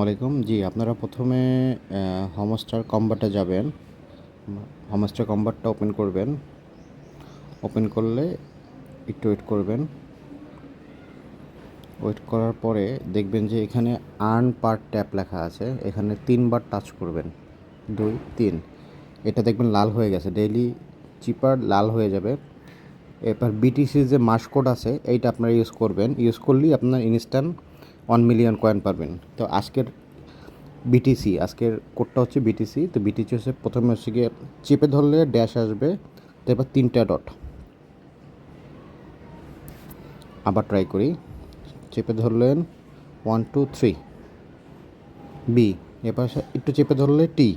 আলাইকুম। জি, আপনারা প্রথমে হমস্টার কম্বাটে যাবেন। হমস্টার কম্বাটটা ওপেন করবেন। ওপেন করলে একটু ওয়েট করবেন। ওয়েট করার পরে দেখবেন যে এখানে আর্ন পার ট্যাপ লেখা আছে। এখানে ৩ বার টাচ করবেন। ২, ৩। এটা দেখবেন লাল হয়ে গেছে। ডেইলি চিপার লাল হয়ে যাবে। এরপর বিটিসির যে মাস কোড আছে এইটা আপনারা ইউজ করবেন। ইউজ করলেই আপনার ইনস্ট্যান্ট 1 মিলিয়ন কয়েন পাবেন। তো আজকের কোডটা হচ্ছে বিটিসি। তো বিটিসি হচ্ছে প্রথমে হচ্ছে গিয়ে চেপে ধরলে ড্যাশ আসবে, তারপর 3টা ডট। আবার ট্রাই করি। চেপে ধরলেন 1 2 3 বি। এবার একটু চেপে ধরলে টি।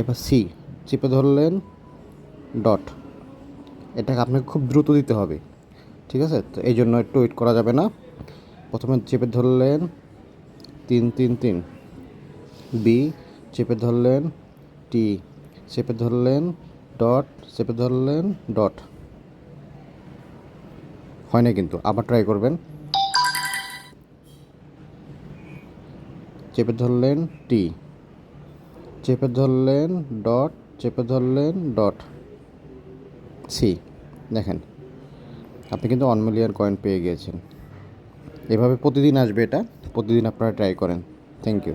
এবার সি চেপে ধরলেন ডট। এটাকে আপনাকে খুব দ্রুত দিতে হবে, ঠিক আছে? তো এই জন্য একটু ওয়েট করা যাবে না। প্রথমে চেপে ধরলেন 3 3 3 বি, চেপে ধরলেন টি, চেপে ধরলেন ডট, চেপে ধরলেন ডট। হয় না কিন্তু, আবার ট্রাই করবেন। চেপে ধরলেন টি, চেপে ধরলেন ডট, চেপে ধরলেন ডট, সি। দেখেন, আপনি কিন্তু 1 মিলিয়ন কয়েন পেয়ে গিয়েছেন। এভাবে প্রতিদিন আসবে এটা। প্রতিদিন আপনারা ট্রাই করেন। Thank you.